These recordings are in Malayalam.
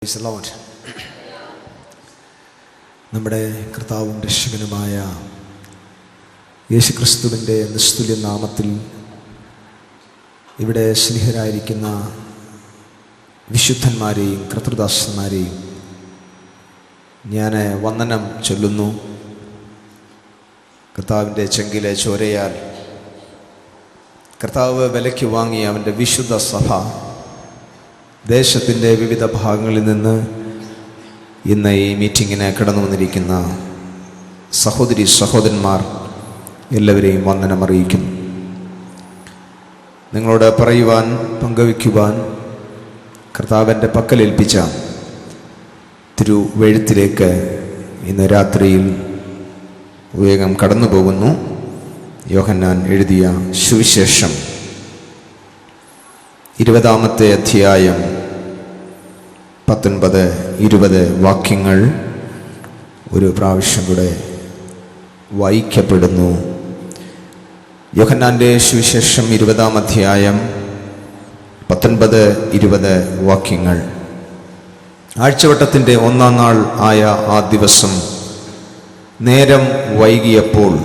Praise the Lord. നമ്മുടെ കർത്താവും രക്ഷകനുമായ യേശുക്രിസ്തുവിൻ്റെ നിസ്തുല്യ നാമത്തിൽ ഇവിടെ സ്നേഹരായിരിക്കുന്ന വിശുദ്ധന്മാരെയും കർത്തൃദാസന്മാരെയും ഞാൻ വന്ദനം ചൊല്ലുന്നു. കർത്താവിൻ്റെ ചെങ്കിലെ ചോരയാൽ കർത്താവ് വിലയ്ക്ക് വാങ്ങിയ അവൻ്റെ വിശുദ്ധ സഭ ദേശത്തിൻ്റെ വിവിധ ഭാഗങ്ങളിൽ നിന്ന് ഇന്ന് ഈ മീറ്റിങ്ങിന് കടന്നു വന്നിരിക്കുന്ന സഹോദരി സഹോദരന്മാർ എല്ലാവരെയും വന്ദനം അറിയിക്കുന്നു. നിങ്ങളോട് പറയുവാൻ പങ്കുവയ്ക്കുവാൻ കർത്താവിൻ്റെ പക്കലേൽപ്പിച്ച തിരുവെഴുത്തിലേക്ക് ഇന്ന് രാത്രിയിൽ വേഗം കടന്നു പോകുന്നു. യോഹന്നാൻ എഴുതിയ സുവിശേഷം 20-ാമത്തെ അധ്യായം 19-20 വാക്യങ്ങൾ ഒരു പ്രാവശ്യം കൂടെ വായിക്കപ്പെടുന്നു. യോഹന്നാൻ്റെ സുവിശേഷം 20-ാം അധ്യായം 19-20 വാക്യങ്ങൾ. ആഴ്ചവട്ടത്തിൻ്റെ 1-ാം നാൾ ആയ ആ ദിവസം നേരം വൈകിയപ്പോൾ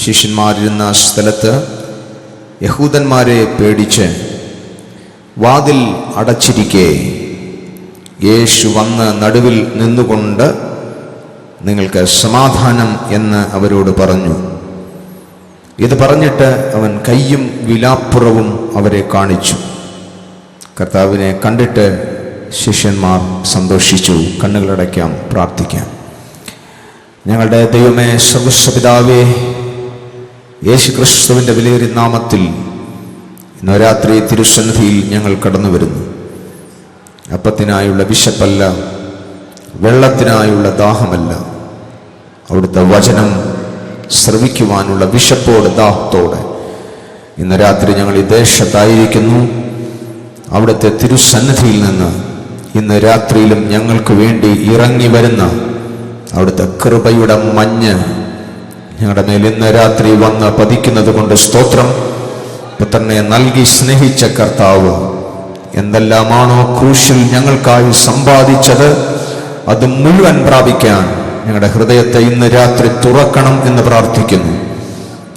ശിഷ്യന്മാരിരുന്ന സ്ഥലത്ത് യഹൂദന്മാരെ പേടിച്ച് വാതിൽ അടച്ചിരിക്കെ യേശു വന്ന് നടുവിൽ നിന്നുകൊണ്ട് നിങ്ങൾക്ക് സമാധാനം എന്ന് അവരോട് പറഞ്ഞു. ഇത് പറഞ്ഞിട്ട് അവൻ കയ്യും വിലാപ്പുറവും അവരെ കാണിച്ചു. കർത്താവിനെ കണ്ടിട്ട് ശിഷ്യന്മാർ സന്തോഷിച്ചു. കണ്ണുകളടയ്ക്കാം, പ്രാർത്ഥിക്കാം. ഞങ്ങളുടെ ദൈവമേ, സർവ്വപിതാവേ, യേശുക്രിസ്തുവിൻ്റെ വിലയേറിയ നാമത്തിൽ ഇന്ന് രാത്രി തിരുസന്നിധിയിൽ ഞങ്ങൾ കടന്നു വരുന്നു. അപ്പത്തിനായുള്ള വിശപ്പല്ല, വെള്ളത്തിനായുള്ള ദാഹമല്ല, അവിടുത്തെ വചനം ശ്രവിക്കുവാനുള്ള വിശപ്പോടെ ദാഹത്തോടെ ഇന്ന് രാത്രി ഞങ്ങൾ ഈ ദേശത്തായിരിക്കുന്നു. അവിടുത്തെ തിരുസന്നിധിയിൽ നിന്ന് ഇന്ന് രാത്രിയിലും ഞങ്ങൾക്ക് വേണ്ടി ഇറങ്ങി വരുന്ന അവിടുത്തെ കൃപയുടെ മഞ്ഞ് ഞങ്ങളുടെ മേൽ ഇന്ന് രാത്രി വന്ന് പതിക്കുന്നത് കൊണ്ട് സ്തോത്രം. പുത്രനെ നൽകി സ്നേഹിച്ച കർത്താവ് എന്തെല്ലാമാണോ ക്രൂശിൽ ഞങ്ങൾക്കായി സമ്പാദിച്ചത് അത് മുഴുവൻ പ്രാപിക്കാൻ ഞങ്ങളുടെ ഹൃദയത്തെ ഇന്ന് രാത്രി തുറക്കണം എന്ന് പ്രാർത്ഥിക്കുന്നു.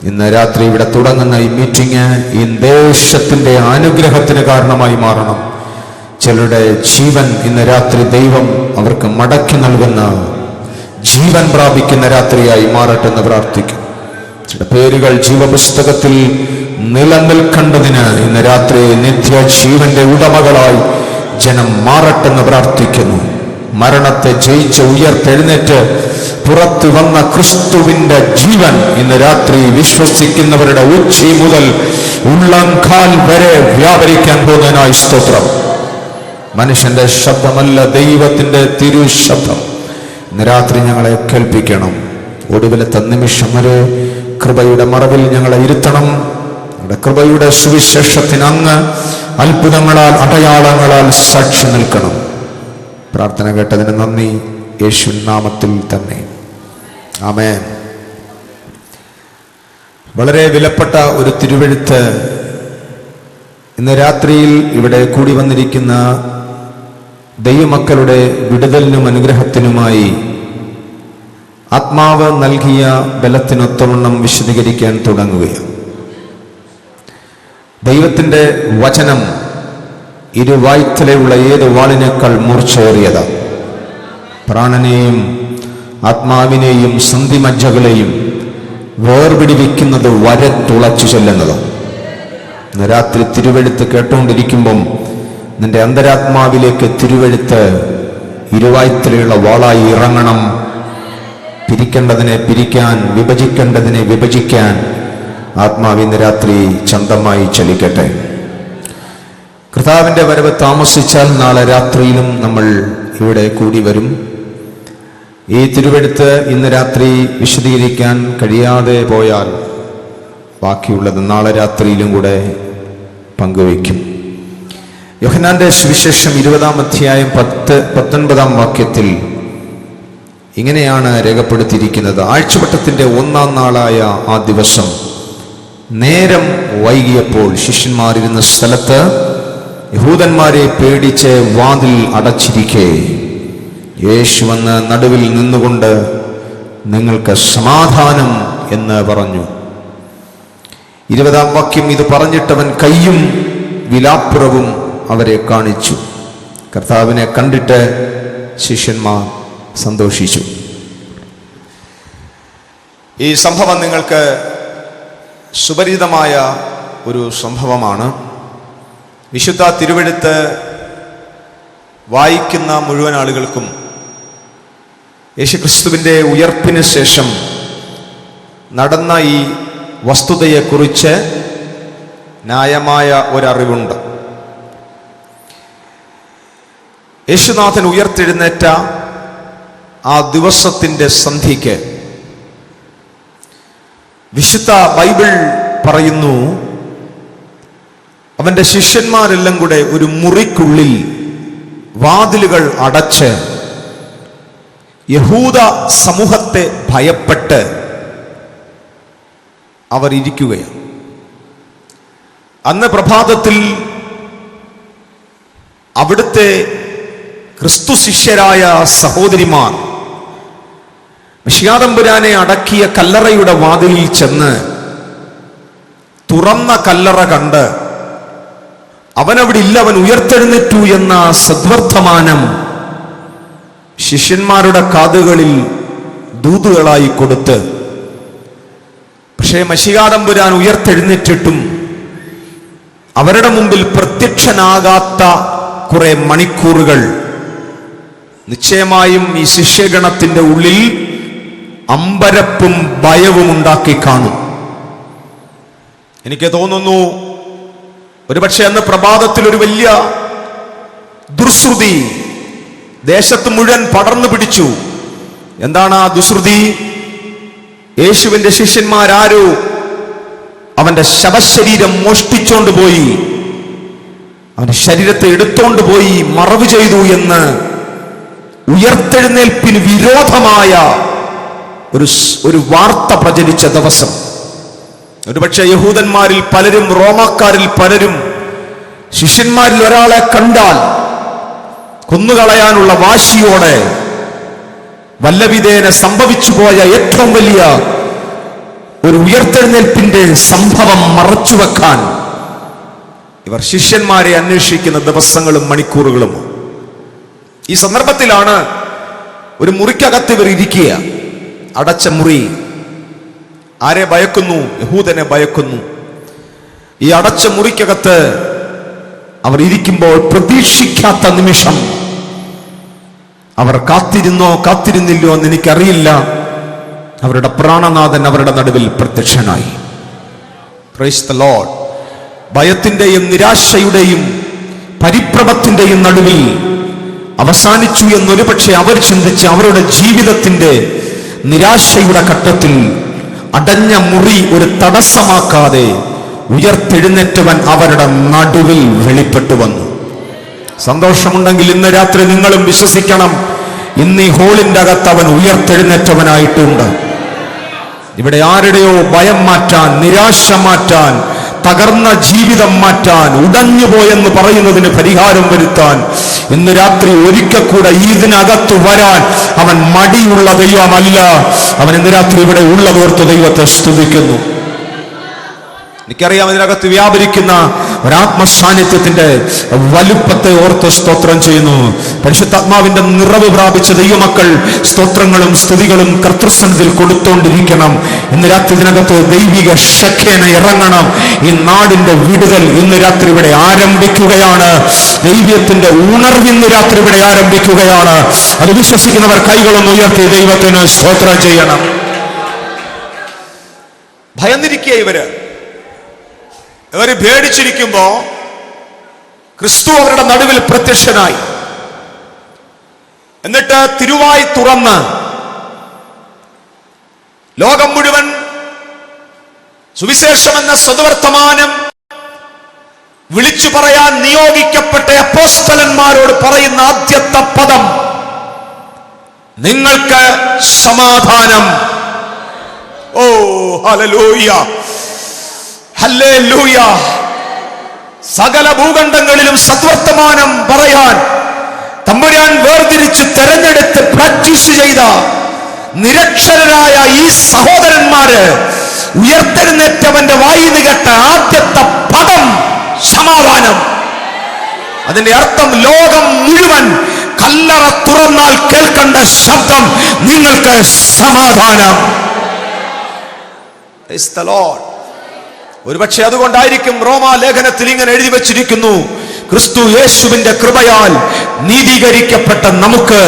ഇന്ന് രാത്രി ഇവിടെ തുടങ്ങുന്ന ഈ മീറ്റിംഗ് ഈ ദേശത്തിൻ്റെ അനുഗ്രഹത്തിന് കാരണമായി മാറണം. ചിലരുടെ ജീവൻ ഇന്ന് രാത്രി ദൈവം അവർക്ക് മടക്കി നൽകുന്ന ജീവൻ പ്രാപിക്കുന്ന രാത്രിയായി മാറട്ടെ എന്ന് പ്രാർത്ഥിക്കും. ചില പേരുകൾ ജീവപുസ്തകത്തിൽ നിലനിൽക്കേണ്ടതിന് ഇന്ന് രാത്രി നിത്യജീവന്റെ ഉടമകളായി ജനം മാറട്ടെന്ന് പ്രാർത്ഥിക്കുന്നു. മരണത്തെ ജയിച്ച് ഉയർത്തെഴുന്നേറ്റ് പുറത്തു വന്ന ക്രിസ്തുവിന്റെ ജീവൻ ഇന്ന് രാത്രി വിശ്വസിക്കുന്നവരുടെ ഉച്ചി മുതൽ ഉള്ളംകാൽ വരെ വ്യാപരിക്കാൻ പോകുന്നതിനായി സ്തോത്രം. മനുഷ്യന്റെ ശബ്ദമല്ല, ദൈവത്തിന്റെ തിരുശബ്ദം ഇന്ന് രാത്രി ഞങ്ങളെ കേൾപ്പിക്കണം. ഒടുവിലത്തെ നിമിഷം വരെ കൃപയുടെ മറവിൽ ഞങ്ങളെ ഇരുത്തണം. കൃപയുടെ സുവിശേഷത്തിന് അങ്ങ് അത്ഭുതങ്ങളാൽ അടയാളങ്ങളാൽ സാക്ഷി നിൽക്കണം. പ്രാർത്ഥന കേട്ടതിന് നന്ദി, യേശുവിൻ നാമത്തിൽ തന്നെ, ആമേൻ. വളരെ വിലപ്പെട്ട ഒരു തിരുവെഴുത്ത് ഇന്ന് രാത്രിയിൽ ഇവിടെ കൂടി വന്നിരിക്കുന്ന ദൈവമക്കളുടെ വിടുതലിനും അനുഗ്രഹത്തിനുമായി ആത്മാവ് നൽകിയ ബലത്തിനൊത്തവണ്ണം വിശദീകരിക്കാൻ തുടങ്ങുകയാണ്. ദൈവത്തിൻ്റെ വചനം ഇരുവായ്ത്തലയുള്ള ഏത് വാളിനേക്കാൾ മൂർച്ചയേറിയതാണ്. പ്രാണനെയും ആത്മാവിനെയും സന്ധിമജ്ജകളെയും വേർപിടിവിക്കുന്നത് വരെ തുളച്ചു ചെല്ലുന്നതാണ്. ഇന്ന് രാത്രി തിരുവെഴുത്ത് കേട്ടുകൊണ്ടിരിക്കുമ്പം നിന്റെ അന്തരാത്മാവിലേക്ക് തിരുവെഴുത്ത് ഇരുവായ്ത്തലയുള്ള വാളായി ഇറങ്ങണം. പിരിക്കേണ്ടതിനെ പിരിക്കാൻ, വിഭജിക്കേണ്ടതിനെ വിഭജിക്കാൻ ആത്മാവിന്ന് രാത്രി ചന്തമായി ചലിക്കട്ടെ. കർത്താവിൻ്റെ വരവ് താമസിച്ചാൽ നാളെ രാത്രിയിലും നമ്മൾ ഇവിടെ കൂടി വരും. ഈ തിരുവെഴുത്ത് ഇന്ന് രാത്രി വിശദീകരിക്കാൻ കഴിയാതെ പോയാൽ ബാക്കിയുള്ളത് നാളെ രാത്രിയിലും കൂടെ പങ്കുവയ്ക്കും. യോഹന്നാന്റെ സുവിശേഷം 20-ാം അധ്യായം 19-ാം വാക്യത്തിൽ ഇങ്ങനെയാണ് രേഖപ്പെടുത്തിയിരിക്കുന്നത്. ആഴ്ചവട്ടത്തിൻ്റെ 1-ാം നാളായ ആ ദിവസം നേരം വൈകിയപ്പോൾ ശിഷ്യന്മാരിരുന്ന സ്ഥലത്ത് യഹൂദന്മാരെ പേടിച്ച് വാതിൽ അടച്ചിരിക്കെ യേശു വന്ന് നടുവിൽ നിന്നുകൊണ്ട് നിങ്ങൾക്ക് സമാധാനം എന്ന് പറഞ്ഞു. 20-ാം വാക്യം, ഇത് പറഞ്ഞിട്ടവൻ കയ്യും വിലാപ്പുറവും അവരെ കാണിച്ചു. കർത്താവിനെ കണ്ടിട്ട് ശിഷ്യന്മാർ സന്തോഷിച്ചു. ഈ സംഭവം നിങ്ങൾക്ക് സുപരിചിതമായ ഒരു സംഭവമാണ്. വിശുദ്ധ തിരുവെഴുത്ത് വായിക്കുന്ന മുഴുവൻ ആളുകൾക്കും യേശുക്രിസ്തുവിൻ്റെ ഉയർപ്പിന് ശേഷം നടന്ന ഈ വസ്തുതയെക്കുറിച്ച് ന്യായമായ ഒരറിവുണ്ട്. യേശുനാഥൻ ഉയർത്തെഴുന്നേറ്റ ആ ദിവസത്തിൻ്റെ സന്ധ്യയ്ക്ക് വിശുദ്ധ ബൈബിൾ പറയുന്നു, അവൻ്റെ ശിഷ്യന്മാരെല്ലാം കൂടെ ഒരു മുറിക്കുള്ളിൽ വാതിലുകൾ അടച്ച് യഹൂദ സമൂഹത്തെ ഭയപ്പെട്ട് അവർ ഇരിക്കുകയാണ്. അന്ന് പ്രഭാതത്തിൽ അവിടുത്തെ ക്രിസ്തു ശിഷ്യരായ സഹോദരിമാർ മിശിഹാതമ്പുരാനെ അടക്കിയ കല്ലറയുടെ വാതിലിൽ ചെന്ന് തുറന്ന കല്ലറ കണ്ട് അവനവിടെ ഇല്ല, അവൻ ഉയർത്തെഴുന്നേറ്റു എന്ന സദ്വർത്തമാനം ശിഷ്യന്മാരുടെ കാതുകളിൽ ദൂതുകളായി കൊടുത്ത്, പക്ഷേ മിശിഹാതമ്പുരാൻ ഉയർത്തെഴുന്നേറ്റിട്ടും അവരുടെ മുമ്പിൽ പ്രത്യക്ഷനാകാത്ത കുറെ മണിക്കൂറുകൾ നിശ്ചയമായും ഈ ശിഷ്യഗണത്തിന്റെ ഉള്ളിൽ അമ്പരപ്പും ഭയവും ഉണ്ടാക്കി കാണും. എനിക്ക് തോന്നുന്നു ഒരുപക്ഷെ അന്ന് പ്രഭാതത്തിൽ ഒരു വലിയ ദുർശ്രുതി ദേശത്ത് മുഴുവൻ പടർന്നു പിടിച്ചു. എന്താണ് ആ ദുശ്രുതി? യേശുവിന്റെ ശിഷ്യന്മാരാരോ അവന്റെ ശവശരീരം മോഷ്ടിച്ചോണ്ട് പോയി, അവന്റെ ശരീരത്തെ എടുത്തോണ്ട് പോയി മറവ് ചെയ്തു എന്ന് ഉയർത്തെഴുന്നേൽപ്പിന് വിരോധമായ ഒരു വാർത്ത പ്രചരിച്ച ദിവസം. ഒരുപക്ഷെ യഹൂദന്മാരിൽ പലരും, റോമാക്കാരിൽ പലരും ശിഷ്യന്മാരിൽ ഒരാളെ കണ്ടാൽ കൊന്നുകളയാനുള്ള വാശിയോടെ വല്ലവിധേന സംഭവിച്ചു പോയ ഏറ്റവും വലിയ ഒരു ഉയർത്തെഴുന്നേൽപ്പിന്റെ സംഭവം മറച്ചുവെക്കാൻ ഇവർ ശിഷ്യന്മാരെ അന്വേഷിക്കുന്ന ദിവസങ്ങളും മണിക്കൂറുകളും. ഈ സന്ദർഭത്തിലാണ് ഒരു മുറിക്കകത്ത് ഇവർ ഇരിക്കുക. അടച്ച മുറി. ആരെ ഭയക്കുന്നു? യഹൂദനെ ഭയക്കുന്നു. ഈ അടച്ച മുറിക്കകത്ത് അവർ ഇരിക്കുമ്പോൾ പ്രതീക്ഷിക്കാത്ത നിമിഷം അവർ കാത്തിരുന്നോ കാത്തിരുന്നില്ലോ എന്ന് എനിക്കറിയില്ല, അവരുടെ പ്രാണനാഥൻ അവരുടെ നടുവിൽ പ്രത്യക്ഷനായി. Praise the lord. ഭയത്തിന്റെയും നിരാശയുടെയും പരിഭ്രമത്തിന്റെയും നടുവിൽ അവസാനിച്ചു എന്നൊരു പക്ഷേ അവർ ചിന്തിച്ച് അവരുടെ ജീവിതത്തിന്റെ നിരാശയുടെ ഘട്ടത്തിൽ അടഞ്ഞ മുറി ഒരു തടസ്സമാക്കാതെ ഉയർത്തെഴുന്നേറ്റവൻ അവരുടെ നടുവിൽ വെളിപ്പെട്ടു വന്നു. സന്തോഷമുണ്ടെങ്കിൽ ഇന്ന് രാത്രി നിങ്ങളും വിശ്വസിക്കണം, ഇന്ന് ഈ ഹോളിന്റെ അകത്ത് അവൻ ഉയർത്തെഴുന്നേറ്റവനായിട്ടുണ്ട്. ഇവിടെ ആരുടെയോ ഭയം മാറ്റാൻ, നിരാശ മാറ്റാൻ, തകർന്ന ജീവിതം മാറ്റാൻ, ഉടഞ്ഞുപോയെന്ന് പറയുന്നതിന് പരിഹാരം വരുത്താൻ ഇന്ന് രാത്രി ഒരിക്കൽ കൂടെ ഇതിനകത്ത് വരാൻ അവൻ മടിയുള്ള ദൈവമല്ല. അവൻ ഇന്ന് രാത്രി ഇവിടെ ഉള്ളതോർത്ത് ദൈവത്തെ സ്തുതിക്കുന്നു. എനിക്കറിയാം ഇതിനകത്ത് വ്യാപരിക്കുന്ന ഒരാത്മസാന്നിധ്യത്തിന്റെ വലുപ്പത്തെ ഓർത്ത് സ്തോത്രം ചെയ്യുന്നു. പരിശുദ്ധാത്മാവിന്റെ നിറവ് പ്രാപിച്ച ദൈവമക്കൾ സ്തോത്രങ്ങളും സ്തുതികളും കർത്തൃസന്നിധിയിൽ കൊടുത്തോണ്ടിരിക്കണം. ഇന്ന് രാത്രി ഇതിനകത്ത് ദൈവിക ശക്തിനെ ഇറങ്ങണം. ഈ നാടിന്റെ വിടുതൽ ഇന്ന് രാത്രി ഇവിടെ ആരംഭിക്കുകയാണ്. ദൈവത്തിന്റെ ഉണർവ് ഇന്ന് രാത്രി ഇവിടെ ആരംഭിക്കുകയാണ്. അത് വിശ്വസിക്കുന്നവർ കൈകളൊന്ന് ഉയർത്തി ദൈവത്തിന് സ്തോത്രം ചെയ്യണം. ഭയന്നിരിക്കുക ഇവര് പേടിച്ചിരിക്കുമ്പോ ക്രിസ്തു അവരുടെ നടുവിൽ പ്രത്യക്ഷനായി. എന്നിട്ട് തിരുവായി തുറന്ന് ലോകം മുഴുവൻ സുവിശേഷം എന്ന സദ്വർത്തമാനം വിളിച്ചു പറയാൻ നിയോഗിക്കപ്പെട്ട അപ്പോസ്തലന്മാരോട് പറയുന്ന ആദ്യത്തെ പദം, നിങ്ങൾക്ക് സമാധാനം. ഓ ഹല്ലേലൂയ, ഹല്ലേലൂയ. സകല ഭൂഖണ്ഡങ്ങളിലും സദ്വർത്തമാനം പറയാൻ തമ്പുരാൻ വേർതിരിച്ച് തെരഞ്ഞെടുത്ത് പ്രാക്ടീസ് ചെയ്ത നിരക്ഷരരായ ഈ സഹോദരന്മാര് ഉയർത്തെഴുന്നേറ്റവന്റെ വായിന്ന് കേട്ട ആദ്യത്തെ പദം സമാധാനം. അതിന്റെ അർത്ഥം ലോകം മുഴുവൻ കല്ലറ തുറന്നാൽ കേൾക്കേണ്ട ശബ്ദം നിങ്ങൾക്ക് സമാധാനം. ഒരുപക്ഷെ അതുകൊണ്ടായിരിക്കും റോമാ ലേഖനത്തിൽ ഇങ്ങനെ എഴുതി വച്ചിരിക്കുന്നു, ക്രിസ്തു യേശുവിന്റെ കൃപയാൽ നീതീകരിക്കപ്പെട്ട നമുക്ക്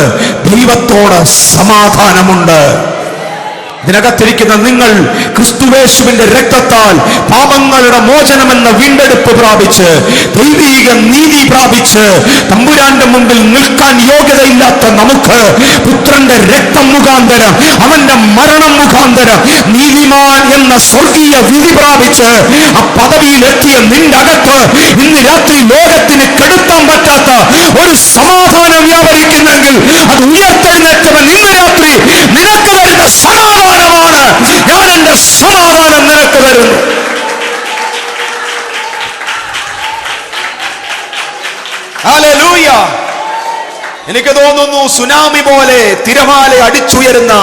ദൈവത്തോട് സമാധാനമുണ്ട്. ഇതിനകത്തിരിക്കുന്ന നിങ്ങൾ ക്രിസ്തുവേശുവിന്റെ രക്തത്താൽ പാപങ്ങളുടെ മോചനമെന്ന വീണ്ടെടുപ്പ് പ്രാപിച്ച് ദൈവീക നീതി പ്രാപിച്ച് തമ്പുരാന്റെ മുമ്പിൽ നിൽക്കാൻ യോഗ്യതയില്ലാത്ത നമുക്ക് പുത്രന്റെ രക്തം മുഖാന്തരം അവന്റെ മരണം മുഖാന്തരം നീതിമാൻ എന്ന സ്വർഗീയ വിധി പ്രാപിച്ച് ആ പദവിയിലെത്തിയ നിന്റെ അകത്ത് ഇന്ന് രാത്രി ലോകത്തിന് കെടുത്താൻ പറ്റാത്ത ഒരു സമാധാനം വ്യാപരിക്കുന്നെങ്കിൽ അത് ഉയർത്തെഴുന്നേറ്റവൻ ഇന്ന് രാത്രി നിനക്ക് തരുന്ന സമാധാനം. ഞാൻ എന്റെ സമാധാനം നിനക്ക് തരുന്നു. ഹല്ലേലൂയ. എനിക്ക് തോന്നുന്നു സുനാമി പോലെ തിരമാല അടിച്ചുയരുന്ന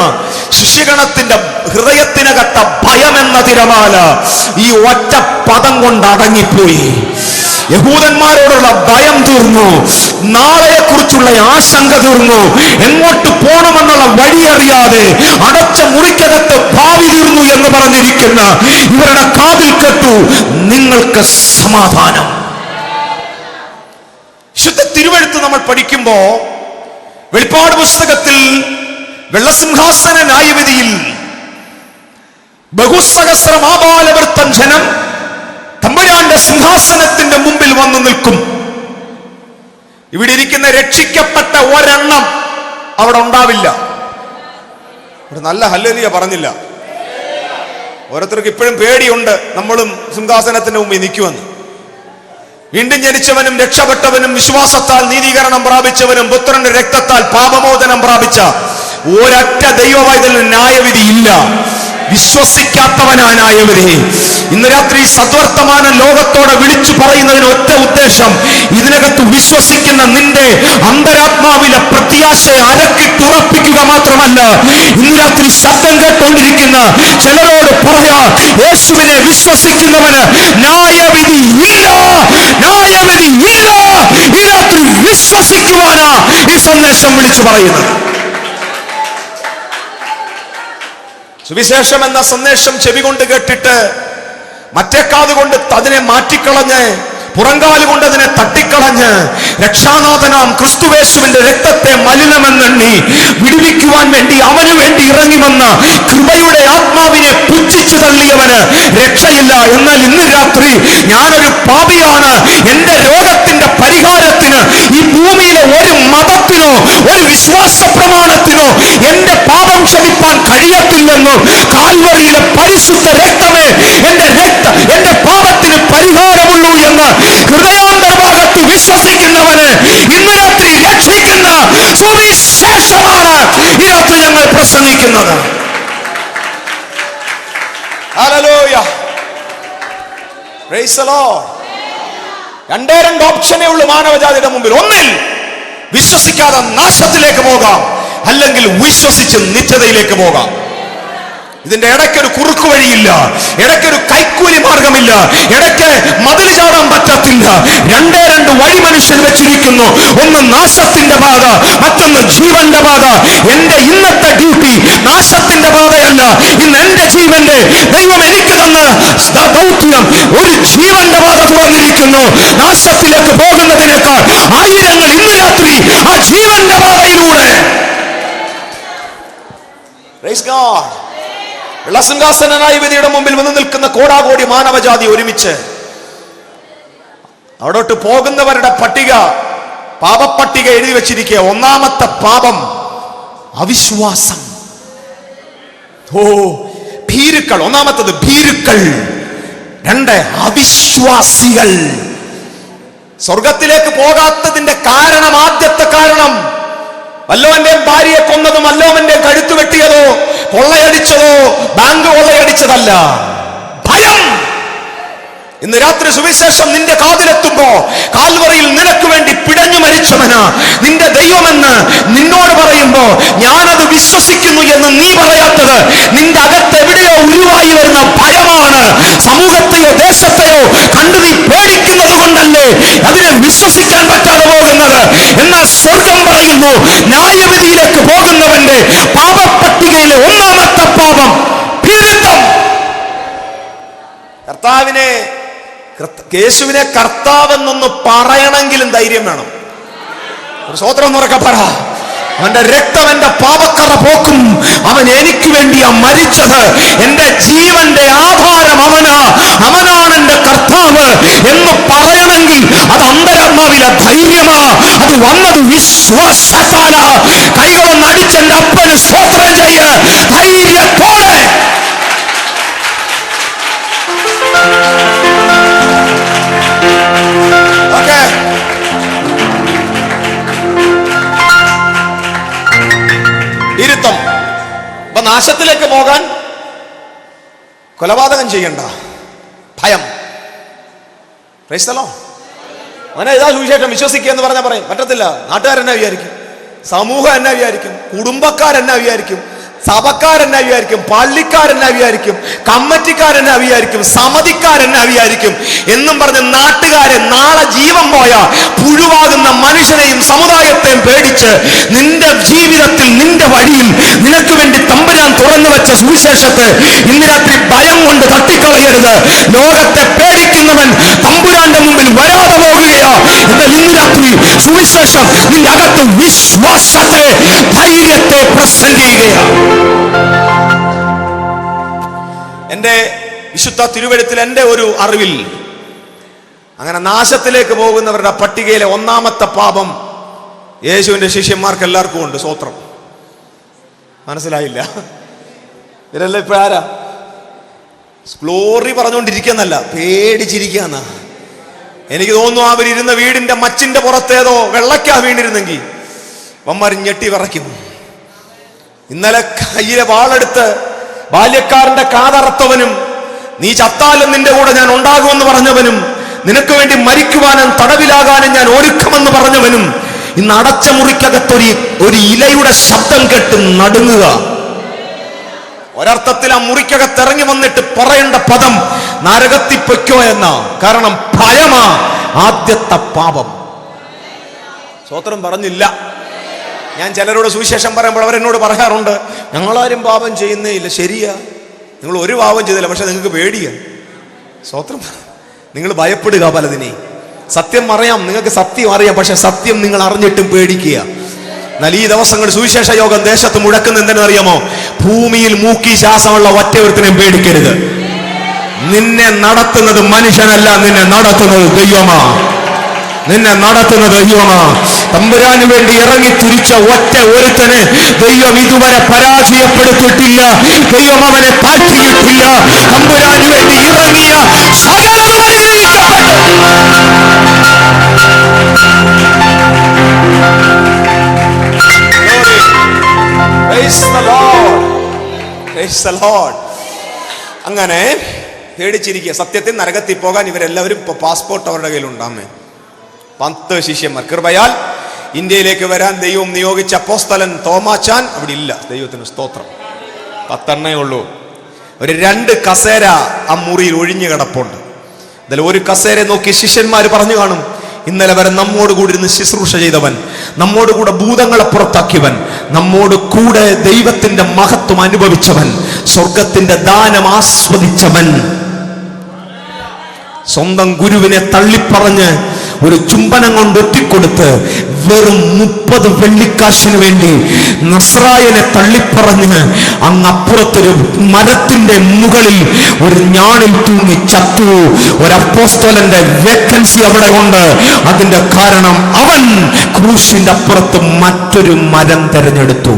ശിശുഗണത്തിന്റെ ഹൃദയത്തിനകത്ത ഭയമെന്ന തിരമാല ഈ ഒറ്റ പദം കൊണ്ട് അടങ്ങിപ്പോയി. യഹൂദന്മാരോടുള്ള ഭയം തീർന്നു, നാളെയെ കുറിച്ചുള്ള ആശങ്ക തീർന്നു, എങ്ങോട്ട് പോകണമെന്നുള്ള വഴി അറിയാതെ അടച്ച മുറിക്കകത്ത് ഭാവി തീർന്നു എന്ന് പറഞ്ഞിരിക്കുന്ന ഇവരുടെ കാതിൽ കേട്ടു, നിങ്ങൾക്ക് സമാധാനം. ശുദ്ധ തിരുവെഴുത്ത് നമ്മൾ പഠിക്കുമ്പോ വെളിപ്പാട് പുസ്തകത്തിൽ വെള്ളസിംഹാസന ന്യായവിധിയിൽ ബഹുസഹസ്രമാബാലവൃത്തം ജനം തമ്പുരാന്റെ സിംഹാസനത്തിന്റെ മുമ്പിൽ വന്നു നിൽക്കും. ഇവിടെ ഇരിക്കുന്ന രക്ഷിക്കപ്പെട്ട ഒരെണ്ണം അവിടെ ഉണ്ടാവില്ല. ഒരു നല്ല ഹല്ലേലൂയ പറഞ്ഞില്ല. ഓരോരുത്തർക്ക് ഇപ്പോഴും പേടിയുണ്ട്, നമ്മളും സിംഹാസനത്തിന്റെ മുമ്പിൽ നിൽക്കുമെന്ന്. വീണ്ടും ജനിച്ചവനും രക്ഷപ്പെട്ടവനും വിശ്വാസത്താൽ നീതീകരണം പ്രാപിച്ചവനും പുത്രന്റെ രക്തത്താൽ പാപമോചനം പ്രാപിച്ച ഒരൊറ്റ ദൈവവൈതലിന് ന്യായവിധി ഇല്ല. വിശ്വസിക്കാത്തവനാ ന്യായവിധി. ഇന്ന് രാത്രി സദ്വർത്തമാനം ലോകത്തോടെ വിളിച്ചു പറയുന്നതിന് ഒറ്റ ഉദ്ദേശം, ഇതിനകത്ത് വിശ്വസിക്കുന്ന നിന്റെ അന്തരാത്മാവിലെ പ്രത്യാശയെ അരക്കിട്ടുറപ്പിക്കുക മാത്രമല്ല, ഇന്ന് രാത്രി ശബ്ദം കേട്ടുകൊണ്ടിരിക്കുന്ന ചിലരോട് പറയാ, യേശുവിനെ വിശ്വസിക്കുന്നവന് ന്യായവിധി ഇല്ല, ന്യായവിധി ഇല്ല. ഈ രാത്രി വിശ്വസിക്കുവാനാ ഈ സന്ദേശം വിളിച്ചു പറയുന്നത്. സുവിശേഷം എന്ന സന്ദേശം ചെവി കൊണ്ട് കേട്ടിട്ട് മറ്റേ കാതുകൊണ്ട് അതിനെ മാറ്റിക്കളഞ്ഞ് പുറങ്കാലുകൊണ്ട് അതിനെ തട്ടിക്കളഞ്ഞ് രക്ഷാനാഥനാം ക്രിസ്തുവേശുവിന്റെ രക്തത്തെ മലിനമെന്നെണ്ണി വിടുവിക്കുവാൻ വേണ്ടി അവന് വേണ്ടി ഇറങ്ങി വന്ന കൃപയുടെ ആത്മാവിനെ പുച്ഛിച്ചു തള്ളിയവന് രക്ഷയില്ല. എന്നാൽ ഇന്ന് രാത്രി ഞാനൊരു പാപിയാണ്, എന്റെ രോഗത്തിന്റെ പരിഹാരത്തിന് ഈ ഭൂമിയിലെ ഒരു മതത്തിനോ ഒരു വിശ്വാസ പ്രമാണത്തിനോ എന്റെ പാപം ക്ഷമിപ്പാൻ കഴിയത്തില്ലെന്നും കാൽവറിയിലെ പരിശുദ്ധ രക്തമേ എന്റെ പാപത്തിന് പരിഹാരമുള്ളൂ എന്ന് ഹൃദയാന്തർഭാഗത്ത് വിശ്വസിക്കുന്നവന് ഇന്ന് രാത്രി രക്ഷിക്കുന്ന സുവിശേഷമാണ് ഈ രാത്രി ഞങ്ങൾ പ്രസംഗിക്കുന്നത്. ഹല്ലേലൂയ. Price the Lord. രണ്ട് ഓപ്ഷനേ ഉള്ളൂ മാനവജാതിയുടെ മുമ്പിൽ. ഒന്നിൽ വിശ്വസിക്കാതെ നാശത്തിലേക്ക് പോകാം, അല്ലെങ്കിൽ വിശ്വസിച്ച് നിത്യതയിലേക്ക് പോകാം. ഇതിന്റെ ഇടയ്ക്കൊരു കുറുക്കു വഴിയില്ല, ഇടയ്ക്കൊരു കൈക്കൂലി മാർഗമില്ല, ഇടയ്ക്ക് മതിൽ ചാടാൻ പറ്റത്തില്ല. രണ്ട് വഴി മനുഷ്യൻ വെച്ചിരിക്കുന്നു. ഒന്ന് നാശത്തിന്റെ പാത, മറ്റൊന്ന് ജീവന്റെ പാത. എന്റെ ഇന്നത്തെ ഡ്യൂട്ടി നാശത്തിന്റെ പാതയല്ല. ഇന്ന് എന്റെ ജീവന്റെ ദൈവം എനിക്ക് തന്ന ദൗത്യം ഒരു ജീവന്റെ പാത തുറന്നിരിക്കുന്നു. നാശത്തിലേക്ക് പോകുന്നതിനേക്കാൾ ആയിരങ്ങൾ ഇന്ന് രാത്രി ആ ജീവന്റെ പാതയിലൂടെ. Praise God. വെള്ളസിംഹാസനായ വിധിയുടെ മുമ്പിൽ വന്ന് നിൽക്കുന്ന കോടാകോടി മാനവജാതി ഒരുമിച്ച് അവിടോട്ട് പോകുന്നവരുടെ പട്ടിക, പാപപ്പട്ടിക എഴുതി വെച്ചിരിക്കുക. ഒന്നാമത്തെ പാപം അവിശ്വാസം. ഭീരുക്കൾ. ഒന്നാമത്തത് ഭീരുക്കൾ. രണ്ട് അവിശ്വാസികൾ. സ്വർഗത്തിലേക്ക് പോകാത്തതിന്റെ കാരണം, ആദ്യത്തെ കാരണം വല്ലോവന്റെ ഭാര്യയെ കൊന്നതും വല്ലോവന്റെ കഴുത്തു വെട്ടിയതോ കൊള്ളയടിച്ചതോ ബാങ്ക് കൊള്ളയടിച്ചതല്ല, ഭയം. ഇന്ന് രാത്രി സുവിശേഷം നിന്റെ കാതിലെത്തുമ്പോ കാൽവറിയിൽ നിനക്ക് വേണ്ടി പിടഞ്ഞു മരിച്ചവനാ നിന്റെ ദൈവമെന്ന് നിന്നോട് പറയുമ്പോ ഞാനത് വിശ്വസിക്കുന്നു എന്ന് നീ പറയാത്തത് നിന്റെ അകത്ത് എവിടെയോ ഉരുവായി വരുന്ന ഭയമാണ്. സമൂഹത്തെയോ ദേശത്തെയോ കണ്ടു നീ പേടിക്കുന്നത് കൊണ്ടല്ലേ അതിനെ വിശ്വസിക്കാൻ പറ്റാതെ പോകുന്നത്. എന്നാൽ സ്വർഗം പറയുന്നു, ന്യായവിധിയിലേക്ക് പോകുന്നവന്റെ പാപപ്പട്ടികയിലെ ഒന്നാമത്തെ പാപം ഭീരുത്വം. യേശുവിനെ കർത്താവെന്നൊന്ന് പറയണമെങ്കിലും ധൈര്യം വേണം. ഒരു സ്തോത്രം എന്നുറക്കെ പറ. അവന്റെ രക്തം എന്റെ പാപക്കറ പോക്കും. അവൻ എനിക്ക് വേണ്ടിയാ മരിച്ചത്. എന്റെ ജീവന്റെ ആധാരം അവനാണ് എന്റെ കർത്താവ് എന്ന് പറയണമെങ്കിൽ അത് അന്തരാത്മാവിലെ ധൈര്യമാ. അത് വന്നത് വിശ്വാസത്താല. കൈകളൊന്ന് അടിച്ചെന്റെ അപ്പന് സ്തോത്രം ചെയ്യ ധൈര്യത്തോടെ. ഇരുത്തം. അപ്പൊ നാശത്തിലേക്ക് പോകാൻ കൊലപാതകം ചെയ്യണ്ട, ഭയം. അങ്ങനെ ഇതാ സുവിശേഷം വിശ്വസിക്കുക എന്ന് പറഞ്ഞാൽ പറയും പറ്റത്തില്ല. നാട്ടുകാരെന്നാ വിചാരിക്കും, സമൂഹം എന്നാ വിചാരിക്കും, കുടുംബക്കാരെന്നാ വിചാരിക്കും, സഭക്കാരെന്നാ വിചാരിക്കും, പള്ളിക്കാരെന്നാ വിചാരിക്കും, കമ്മിറ്റിക്കാരെന്നാ വിചാരിക്കും, സമിതിക്കാരെന്നാ വിചാരിക്കും എന്നും പറഞ്ഞ് നാട്ടുകാരെ നാളെ ജീവൻ പോയ പുഴുവാകുന്ന മനുഷ്യനെയും സമുദായത്തെയും പേടിച്ച് നിന്റെ ജീവിതത്തിൽ നിന്റെ വഴിയിൽ നിനക്ക് വേണ്ടി തമ്പുരാൻ തുറന്നു വെച്ച സുവിശേഷത്തെ ഇന്ന് രാത്രി ഭയം കൊണ്ട് തട്ടിക്കളയരുത്. ലോകത്തെ പേടിക്കുന്നവൻ തമ്പുരാന്റെ മുമ്പിൽ വരാതെ പോകുകയാ. എന്നാൽ ഇന്ന് രാത്രി സുവിശേഷം നിന്റെ അകത്ത് വിശ്വാസത്തെ, ധൈര്യത്തെ പ്രസന്റ് ചെയ്യുകയാണ്. എന്റെ വിശുദ്ധ തിരുവെഴുത്തിൽ എന്റെ ഒരു അറിവിൽ അങ്ങനെ നാശത്തിലേക്ക് പോകുന്നവരുടെ പട്ടികയിലെ ഒന്നാമത്തെ പാപം യേശുവിന്റെ ശിഷ്യന്മാർക്ക് എല്ലാവർക്കും ഉണ്ട്. സ്തോത്രം. മനസ്സിലായില്ല? ഇവരല്ല ഇപ്പൊ ആരാ ഗ്ലോറി പറഞ്ഞുകൊണ്ടിരിക്കുന്നല്ല, പേടിച്ചിരിക്കുന്ന. എനിക്ക് തോന്നുന്നു അവരിരുന്ന വീടിന്റെ മച്ചിന്റെ പുറത്തേതോ വെള്ളക്കാ വീണിരുന്നെങ്കിൽ വന്മാർ ഞെട്ടി വിറയ്ക്കും. ഇന്നലെ കയ്യിലെ വാളെടുത്ത് ബാല്യക്കാരന്റെ കാതറത്തവനും നീ ചത്താലും നിന്റെ കൂടെ ഞാൻ ഉണ്ടാകുമെന്ന് പറഞ്ഞവനും നിനക്ക് വേണ്ടി മരിക്കുവാനും തടവിലാകാനും ഞാൻ ഒരുക്കമെന്ന് പറഞ്ഞവനും ഇന്ന് അടച്ച മുറിക്കകത്തൊരു ഇലയുടെ ശബ്ദം കേട്ട് നടുങ്ങുക. ഒരർത്ഥത്തിൽ ആ മുറിക്കകത്തിറങ്ങി വന്നിട്ട് പറയേണ്ട പദം നരകത്തിൽ പൊയ്ക്കോ എന്ന. കാരണം ഭയമാ ആദ്യത്തെ പാപം. സ്തോത്രം പറഞ്ഞില്ല. ഞാൻ ചിലരോട് സുവിശേഷം പറയുമ്പോൾ അവരെന്നോട് പറയാറുണ്ട്, ഞങ്ങളാരും പാപം ചെയ്യുന്നേ ഇല്ല. ശരിയാ, നിങ്ങൾ ഒരു പാപം ചെയ്തില്ല, പക്ഷെ നിങ്ങൾക്ക് പേടിയാ. സ്തോത്രം. നിങ്ങൾ ഭയപ്പെടുക പലതിനെ. സത്യം അറിയാം, നിങ്ങൾക്ക് സത്യം അറിയാം, പക്ഷെ സത്യം നിങ്ങൾ അറിഞ്ഞിട്ടും പേടിക്കുക. എന്നാൽ ഈ ദിവസങ്ങൾ സുവിശേഷ യോഗം ദേശത്ത് മുഴക്കുന്ന എന്തെന്നറിയാമോ? ഭൂമിയിൽ മൂക്കി ശ്വാസമുള്ള ഒറ്റയൊരുത്തിനെയും പേടിക്കരുത്. നിന്നെ നടത്തുന്നത് മനുഷ്യനല്ല, നിന്നെ നടത്തുന്നത് ദൈവമാ. നിന്നെ നടത്തുന്നത് ദൈവമാ. തമ്പുരാന് വേണ്ടി ഇറങ്ങി തിരിച്ച ഒറ്റ ഒരുത്തനെ ദൈവം ഇതുവരെ പരാജയപ്പെടുത്തിയിട്ടില്ല. ദൈവം അവനെ താഴ്ത്തിയിട്ടില്ല. തമ്പുരാന് വേണ്ടി ഇറങ്ങിയ സകലവും അനുഗ്രഹിക്കപ്പെട്ടു. അങ്ങനെ പേടിച്ചിരിക്കുക. സത്യത്തിൽ നരകത്തിൽ പോകാൻ ഇവരെല്ലാവരും ഇപ്പൊ പാസ്പോർട്ട് അവരുടെ കയ്യിലുണ്ടാമേ. 10 ശിഷ്യന്മാർ. കൃപയാൽ ഇന്ത്യയിലേക്ക് വരാൻ ദൈവം നിയോഗിച്ച അപ്പോസ്തലൻ തോമാച്ചാൻ അവിടെ ഇല്ല. ദൈവത്തിന് സ്തോത്രം. 10 ഉള്ളൂ. ഒരു 2 കസേര ആ മുറിയിൽ ഒഴിഞ്ഞു കിടപ്പുണ്ട്. അതിൽ ഒരു കസേര നോക്കി ശിഷ്യന്മാർ പറഞ്ഞു കാണും, ഇന്നലെ വരെ നമ്മോട് കൂടി ഇരുന്ന് ശുശ്രൂഷ ചെയ്തവൻ, നമ്മോട് കൂടെ ഭൂതങ്ങളെ പുറത്താക്കിയവൻ, നമ്മോട് കൂടെ ദൈവത്തിന്റെ മഹത്വം അനുഭവിച്ചവൻ, സ്വർഗത്തിന്റെ ദാനം ആസ്വദിച്ചവൻ, സ്വന്തം ഗുരുവിനെ തള്ളിപ്പറഞ്ഞ് ഒരു ചുംബനം കൊണ്ട് ഒറ്റിക്കൊടുത്ത് വെറും 30 വെള്ളിക്കാശിന് വേണ്ടി നസ്രായനെ തള്ളിപ്പറഞ്ഞ് അങ്ങപ്പുറത്തൊരു മരത്തിന്റെ മുകളിൽ ഒരു ഞാണിൽ തൂങ്ങി ചത്തു. ഒരു അപ്പോസ്തലന്റെ വേക്കൻസി അവിടെ ഉണ്ട്. അതിന്റെ കാരണം അവൻ ക്രൂശിന്റെ അപ്പുറത്ത് മറ്റൊരു മരം തെരഞ്ഞെടുത്തു.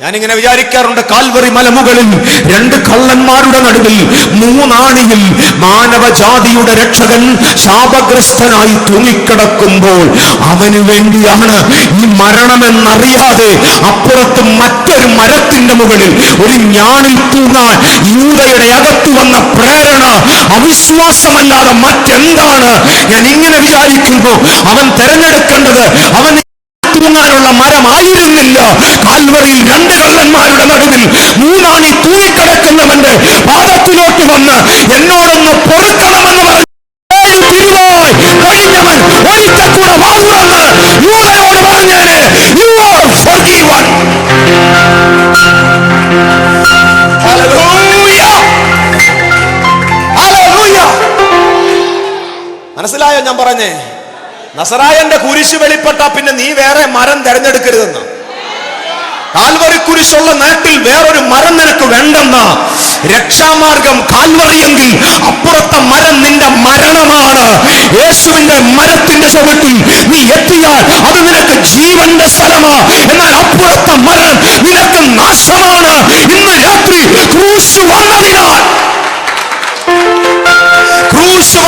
ഞാനിങ്ങനെ വിചാരിക്കാറുണ്ട്, കാൽവറി മലമുകളിൽ രണ്ട് കള്ളന്മാരുടെ നടുവിൽ മൂന്നാണിയിൽ മാനവജാതിയുടെ രക്ഷകൻ ശാപഗ്രസ്തനായി തൂങ്ങിക്കിടക്കുമ്പോൾ അവന് വേണ്ടിയാണ് ഈ മരണമെന്നറിയാതെ അപ്പുറത്ത് മറ്റൊരു മരത്തിന്റെ മുകളിൽ ഒരു ഞാണിൽ തൂങ്ങാൻ യൂദയുടെ അകത്ത് വന്ന പ്രേരണ അവിശ്വാസമല്ലാതെ മറ്റെന്താണ്? ഞാൻ ഇങ്ങനെ വിചാരിക്കുന്നു, അവൻ തെരഞ്ഞെടുക്കേണ്ടത് അവൻ തൂങ്ങാനുള്ള മരമായിരുന്നില്ല. കാൽവറിയിൽ രണ്ട് കള്ളന്മാരുടെ നടുവിൽ മൂന്നാണി തൂങ്ങിക്കിടക്കുന്നവന്റെ പാദത്തിലോട്ട് വന്ന് എന്നോടൊന്ന് പൊറുക്കണമെന്ന് പറഞ്ഞു കഴിഞ്ഞവൻ ഒരിക്കൽ കൂടെ വാങ്ങുമെന്ന് യൂദയോട് പറഞ്ഞേനെ. You are forgiven. Hallelujah. Hallelujah. മനസ്സിലായോ ഞാൻ പറഞ്ഞേ? നസറായന്റെ കുരിശ് വെളിപ്പെട്ട പിന്നെ നീ വേറെ മരം തെരഞ്ഞെടുക്കരുതെന്ന്. കാൽവറി കുരിശുള്ള നാട്ടിൽ വേറൊരു മരം നിനക്ക് വേണ്ടെന്ന. രക്ഷാമാർഗം കാൽവറിയെങ്കിൽ അപ്പുറത്തെ മരം നിന്റെ മരണമാണ്. യേശുവിന്റെ മരത്തിന്റെ ചുവട്ടിൽ നീ എത്തിയാൽ അത് നിനക്ക് ജീവന്റെ സ്ഥലമാ. എന്നാൽ അപ്പുറത്തെ മരം നിനക്ക് നാശമാണ്. ഇന്ന് രാത്രി ക്രൂശ്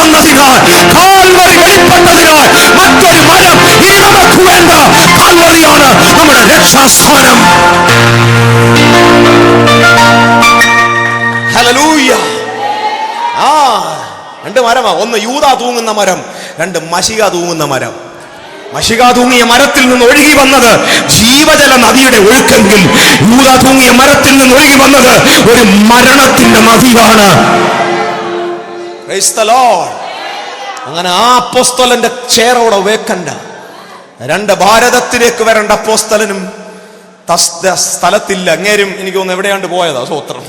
വന്നതിനാൽ കാൽവറി വെളിപ്പെട്ടതിനാൽ മറ്റൊരു മരം ഇനി നമുക്ക് വേണ്ട. കാൽവറിയാണ് നമ്മുടെ രക്ഷാസ്ഥാനം. ഹല്ലേലൂയ. രണ്ട് മരമാ. ഒന്ന് യൂദാ തൂങ്ങുന്ന മരം, രണ്ട് മശിക തൂങ്ങുന്ന മരം. മശിക തൂങ്ങിയ മരത്തിൽ നിന്ന് ഒഴുകി വന്നത് ജീവജല നദിയുടെ ഒഴുക്കെങ്കിൽ യൂദാ തൂങ്ങിയ മരത്തിൽ നിന്ന് ഒഴുകി വന്നത് ഒരു മരണത്തിന്റെ നദിയാണ്. Praise the Lord. അങ്ങനെ ആ അപ്പോസ്തലന്റെ ചെയറോടെ വേക്കണ്ട. രണ്ട് ഭാരതത്തിലേക്ക് വരേണ്ട അപ്പോസ്തലനും സ്ഥലത്തില്ല. അങ്ങേരും എനിക്ക് തോന്നുന്നു എവിടെയാണ്ട് പോയതാ. സ്വത്രം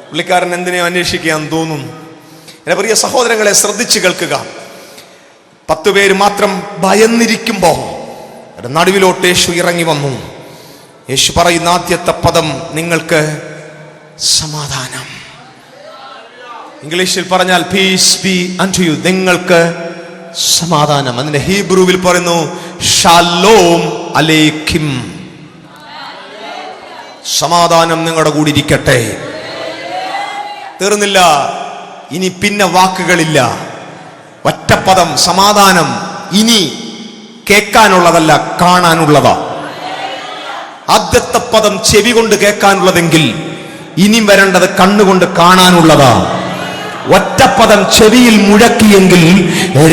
പുള്ളിക്കാരൻ എന്തിനെയും അന്വേഷിക്കാൻ തോന്നുന്നു. എന്റെ പ്രിയ സഹോദരങ്ങളെ, ശ്രദ്ധിച്ചു കേൾക്കുക. 10 പേര് മാത്രം ഭയന്നിരിക്കുമ്പോ നടുവിലോട്ട് യേശു ഇറങ്ങി വന്നു. യേശു പറയുന്ന ആദ്യത്തെ പദം നിങ്ങൾക്ക് സമാധാനം. ഇംഗ്ലീഷിൽ പറഞ്ഞാൽ പീസ് ബി അൺടു യു, നിങ്ങൾക്ക് സമാധാനം. അതിന്റെ ഹീബ്രുവിൽ പറയുന്നു ഷാലോം അലൈക്കും, സമാധാനം നിങ്ങളുടെ കൂടി ഇരിക്കട്ടെ. തീർന്നില്ല, ഇനി പിന്നെ വാക്കുകളില്ല. ഒറ്റപ്പദം സമാധാനം. ഇനി കേൾക്കാനുള്ളതല്ല, കാണാനുള്ളതാ. ആദ്യത്തെ പദം ചെവി കൊണ്ട് കേൾക്കാനുള്ളതെങ്കിൽ ഇനി വരേണ്ടത് കണ്ണുകൊണ്ട് കാണാനുള്ളതാ. ഒറ്റപ്പദം ചെവിയിൽ മുഴക്കിയെങ്കിൽ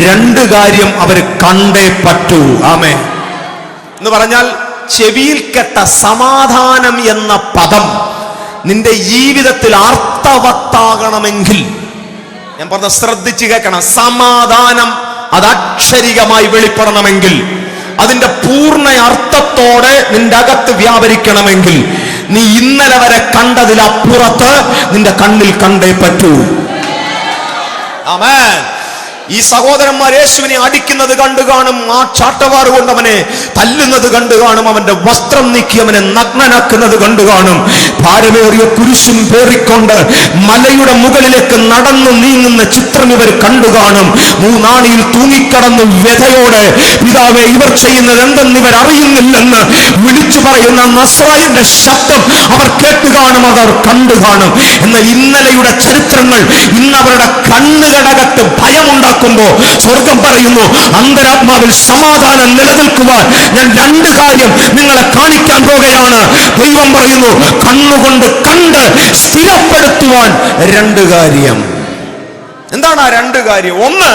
രണ്ട് കാര്യം അവർ കണ്ടേ പറ്റൂ. ആമേൻ എന്ന് പറഞ്ഞാൽ ചെവിയിൽ കേട്ട സമാധാനം എന്ന പദം നിന്റെ ജീവിതത്തിൽ അർത്ഥവത്താകണമെങ്കിൽ, ഞാൻ പറഞ്ഞ ശ്രദ്ധിച്ച് കേൾക്കണം, സമാധാനം അത് അക്ഷരികമായി വെളിപ്പെടണമെങ്കിൽ, അതിന്റെ പൂർണ്ണ അർത്ഥത്തോടെ നിന്റെ അകത്ത് വ്യാപരിക്കണമെങ്കിൽ നീ ഇന്നലെ വരെ കണ്ടതിലപ്പുറത്ത് നിന്റെ കണ്ണിൽ കണ്ടേ പറ്റൂ. ആമേൻ. ഈ സഹോദരന്മാർ യേശുവിനെ അടിക്കുന്നത് കണ്ടു കാണും, ആ ചാട്ടവാറ് കൊണ്ട് അവനെ തല്ലുന്നത് കണ്ടു കാണും, അവന്റെ വസ്ത്രം നീക്കി അവനെ നഗ്നനാക്കുന്നത് കണ്ടു കാണും. ഭാരമേറിയ കുരിശും പേറിക്കൊണ്ട് മലയുടെ മുകളിലേക്ക് നടന്നു നീങ്ങുന്ന ചിത്രം ഇവർ കണ്ടു കാണും. മൂന്നാണിയിൽ തൂങ്ങിക്കടന്ന് വ്യഥയോടെ, പിതാവേ ഇവർ ചെയ്യുന്നത് എന്തെന്ന് ഇവർ അറിയുന്നില്ലെന്ന് വിളിച്ചു പറയുന്ന നസ്രായന്റെ ശബ്ദം അവർ കേട്ടു കാണും, അവർ കണ്ടു കാണും. എന്നാൽ ഇന്നലെയുടെ ചരിത്രങ്ങൾ ഇന്ന് അവരുടെ കണ്ണുകടകത്ത് ഭയമുണ്ടാക്കും. സ്വർഗം പറയുന്നു, അന്തരാത്മാവിൽ സമാധാനം നിലനിൽക്കുവാൻ ഞാൻ രണ്ട് കാര്യം നിങ്ങളെ കാണിക്കാൻ പോകുകയാണ്. ദൈവം പറയുന്നു, കണ്ണുകൊണ്ട് കണ്ട് സ്ഥിരപ്പെടുത്തുവാൻ രണ്ട് കാര്യം. എന്താണ് ആ രണ്ട് കാര്യം? ഒന്ന്,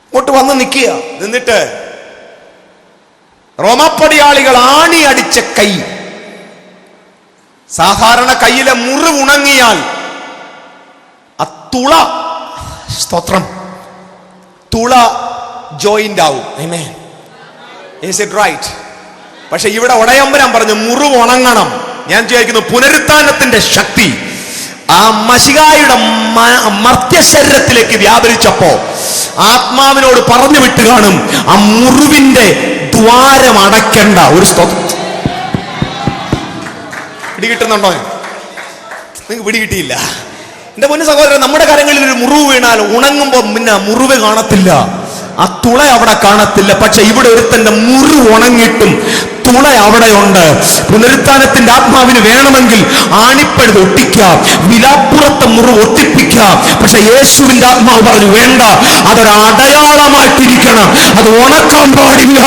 ഇങ്ങോട്ട് വന്ന് നിൽക്കുക, നിന്നിട്ട് റോമാപ്പടിയാളികൾ ആണി അടിച്ച കൈ, സാധാരണ കയ്യിലെ മുറിവ് ഉണങ്ങിയാൽ ആ തുള, സ്തോത്രം, തുള ജോയിന്റ് ആവും. ആമേൻ. Is it right? പക്ഷെ ഇവിടെ ഉടയമ്പരാൻ പറഞ്ഞു മുറിവ് ഉണങ്ങണം. ഞാൻ ചോദിക്കുന്നു, പുനരുത്ഥാനത്തിന്റെ ശക്തി ആ മശിഹായുടെ മർത്യശരീരത്തിലേക്ക് വ്യാപരിച്ചപ്പോ ആത്മാവിനോട് പറഞ്ഞു വിട്ട് കാണും, ആ മുറിവിന്റെ ദ്വാരം അടയ്ക്കേണ്ട. ഒരു സ്തോത്രം പിടികിട്ടുന്നുണ്ടോ? നിങ്ങൾക്ക് പിടികിട്ടിയില്ല. എന്റെ പൊന്നു സഹോദരൻ, നമ്മുടെ കരങ്ങളിൽ ഒരു മുറിവ് വീണാൽ ഉണങ്ങുമ്പോൾ പിന്നെ മുറിവ് കാണത്തില്ല. ആ തുള അവിടെ കാണത്തില്ല. പക്ഷെ ഇവിടെ ഒരുത്തന്റെ മുറിവ് ഉണങ്ങിയിട്ടും തുള അവിടെയുണ്ട്. പുനരുത്ഥാനത്തിന്റെ ആത്മാവിന് വേണമെങ്കിൽ ആണിപ്പഴുത് ഒട്ടിക്കാം, വിലാപ്പുറത്തെ മുറിവ് ഒട്ടിപ്പിക്കാം. പക്ഷെ യേശുവിന്റെ ആത്മാവ് പറഞ്ഞു വേണ്ട, അതൊരു അടയാളമായിട്ടിരിക്കണം, അത് ഉണക്കാൻ പാടില്ല.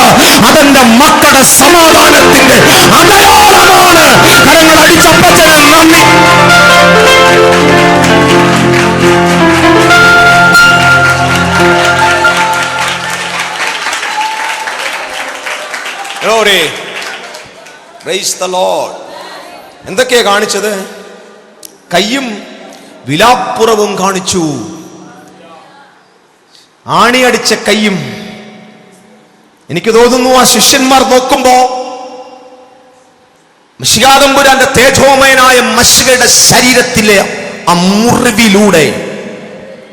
അതെന്റെ മക്കളുടെ സമാധാനത്തിന്റെ അടയാളമാണ്. കരങ്ങൾ അടിച്ചപ്പച്ചന് നന്ദി. Glory. Praise the Lord. എന്തൊക്കെയാ കാണിച്ചത്? കയ്യും വിലാപ്പുറവും കാണിച്ചു. ആണിയടിച്ച കയ്യും. എനിക്ക് തോന്നുന്നു ആ ശിഷ്യന്മാർ നോക്കുമ്പോ മിശിഹാ തമ്പുരാന്റെ തേജോമയനായ മശിഹയുടെ ശരീരത്തിലെ ആ മുറിവിലൂടെ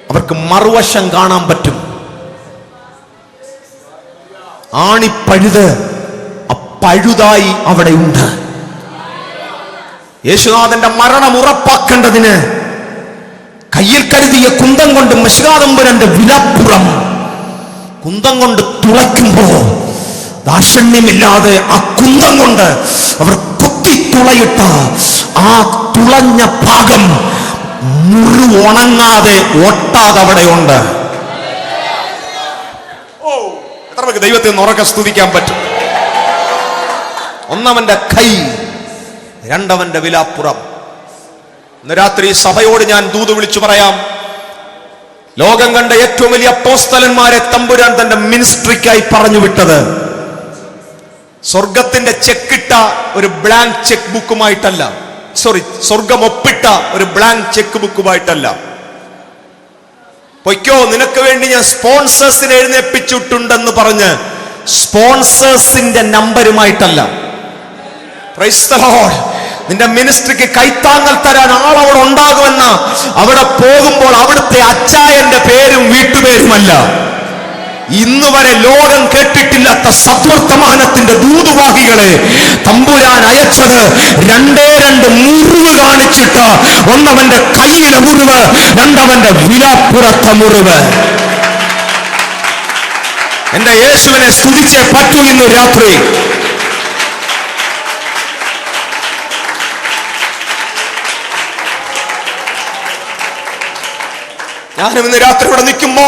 അവർക്ക് മറുവശം കാണാൻ പറ്റും. ആണിപ്പഴുത് പഴുതായി അവിടെ ഉണ്ട്. യേശുനാഥന്റെ മരണം ഉറപ്പാക്കേണ്ടതിന് കയ്യിൽ കരുതിയ കുന്തം കൊണ്ട് മിശിഹാ തമ്പുരാന്റെ വിലാപ്പുറം കുന്തം കൊണ്ട് തുളയ്ക്കുമ്പോ ദാക്ഷിണ്യമില്ലാതെ ആ കുന്തം കൊണ്ട് അവർ കുത്തി തുളയിട്ട ആ തുളഞ്ഞ ഭാഗം മുറിവ് ഉണങ്ങാതെ ഒട്ടാതെ അവിടെയുണ്ട്. എത്ര പേർക്ക് ദൈവത്തെ ഒന്ന് ഉറക്കെ സ്തുതിക്കാൻ പറ്റും? ഒന്നവന്റെ കൈ, രണ്ടവന്റെ വിലാപ്പുറം. ഇന്ന് രാത്രി സഭയോട് ഞാൻ ദൂത് വിളിച്ചു പറയാം. ലോകം കണ്ട ഏറ്റവും വലിയ അപ്പോസ്തലന്മാരെ തമ്പുരാൻ തന്റെ മിനിസ്ട്രിക്കായി പറഞ്ഞു വിട്ടത് സ്വർഗത്തിന്റെ ചെക്കിട്ട ഒരു ബ്ലാങ്ക് ചെക്ക് ബുക്കുമായിട്ടല്ല, സ്വർഗം ഒപ്പിട്ട ഒരു ബ്ലാങ്ക് ചെക്ക് ബുക്കുമായിട്ടല്ല. പൊയ്ക്കോ, നിനക്ക് വേണ്ടി ഞാൻ സ്പോൺസേഴ്സിനെ എഴുന്നേൽപ്പിച്ചിട്ടുണ്ടെന്ന് പറഞ്ഞ് സ്പോൺസേഴ്സിന്റെ നമ്പരുമായിട്ടല്ല. Praise the lord. നിന്റെ മിനിസ്ട്രിക്ക് കൈത്താങ്ങൽ തരാൻ ആളവിടെ ഉണ്ടാകുമെന്ന് അവിടെ പോകുമ്പോൾ അവിടുത്തെ അച്ചായന്റെ പേരും വീട്ടുപേരുമല്ല. ഇന്ന് വരെ ലോകം കേട്ടിട്ടില്ലാത്ത സദ്വർത്തമാനത്തിന്റെ ദൂതുവാഹികളെ തമ്പുരാൻ അയച്ചത് രണ്ടേ രണ്ട് മുറിവ് കാണിച്ചിട്ട്, ഒന്നവന്റെ കയ്യിലെ മുറിവ്, രണ്ടവന്റെ വിലാപ്പുറത്തെ മുറിവ്. എന്റെ യേശുവിനെ സ്തുതിച്ചേ പറ്റൂ ഇന്ന് രാത്രി. ഞാനും ഇന്ന് രാത്രി ഇവിടെ നിൽക്കുമ്പോ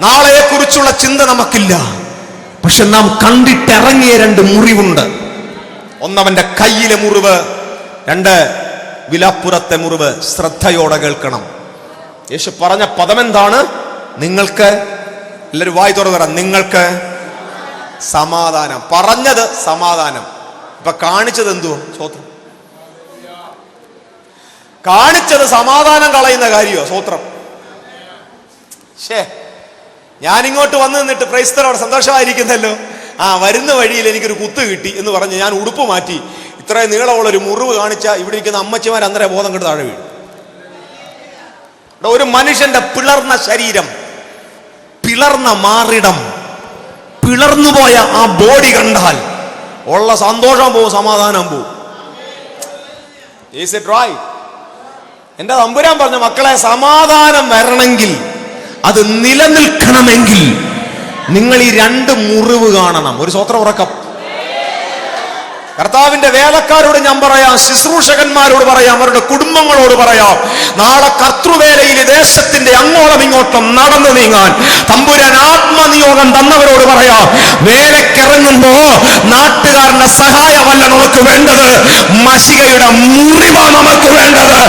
നാളെയെ കുറിച്ചുള്ള ചിന്ത നമുക്കില്ല. പക്ഷെ നാം കണ്ടിട്ടിറങ്ങിയ രണ്ട് മുറിവുണ്ട്. ഒന്നവന്റെ കയ്യിലെ മുറിവ്, രണ്ട് വിലാപ്പുറത്തെ മുറിവ്. ശ്രദ്ധയോടെ കേൾക്കണം. യേശു പറഞ്ഞ പദം എന്താണ്? നിങ്ങൾക്ക്, എല്ലാവരും വായി തുറന്ന് പറ, നിങ്ങൾക്ക് സമാധാനം. പറഞ്ഞത് സമാധാനം. ഇപ്പൊ കാണിച്ചത് എന്തുവാ? സ്വോത്രം. കാണിച്ചത് സമാധാനം കളയുന്ന കാര്യമോ? സ്വോത്രം. ഞാനിങ്ങോട്ട് വന്നു നിന്നിട്ട് പ്രൈസ് ദി ലോർഡ്, സന്തോഷമായിരിക്കുന്നല്ലോ, വരുന്ന വഴിയിൽ എനിക്കൊരു കുത്ത് കിട്ടി എന്ന് പറഞ്ഞ് ഞാൻ ഉടുപ്പ് മാറ്റി ഇത്രയും നീളമുള്ളൊരു മുറിവ് കാണിച്ച ഇവിടെ ഇരിക്കുന്ന അമ്മച്ചിമാർ അന്നേരം ബോധം കെട്ട് താഴെ വീഴും. ഒരു മനുഷ്യന്റെ പിളർന്ന ശരീരം, പിളർന്ന മാറിടം, പിളർന്നുപോയ ആ ബോഡി കണ്ടാൽ ഉള്ള സന്തോഷം പോവും, സമാധാനം പോവും. Is it right? എന്റെ തമ്പുരാൻ പറഞ്ഞ മക്കളെ, സമാധാനം വരണമെങ്കിൽ, അത് നിലനിൽക്കണമെങ്കിൽ നിങ്ങൾ ഈ രണ്ട് മുറിവ് കാണണം. ഒരു സ്വോത്രം ഉറക്കം. കർത്താവിന്റെ വേലക്കാരോട് ഞാൻ പറയാം, ശുശ്രൂഷകന്മാരോട് പറയാം, അവരുടെ കുടുംബങ്ങളോട് പറയാം, നാളെ കർത്തൃവേലയിൽ ദേശത്തിന്റെ അങ്ങോളം ഇങ്ങോട്ടും നടന്നു നീങ്ങാൻ തമ്പുരാൻ ആത്മനിയോഗം തന്നവരോട് പറയാം, വേലക്കിറങ്ങുമ്പോ നാട്ടുകാരുടെ സഹായമല്ല നമുക്ക് വേണ്ടത്, മശിഹയുടെ മുറിവാണ് നമുക്ക് വേണ്ടത്.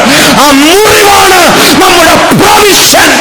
ആ മുറിവാണ് നമ്മുടെ പ്രൊവിഷൻ.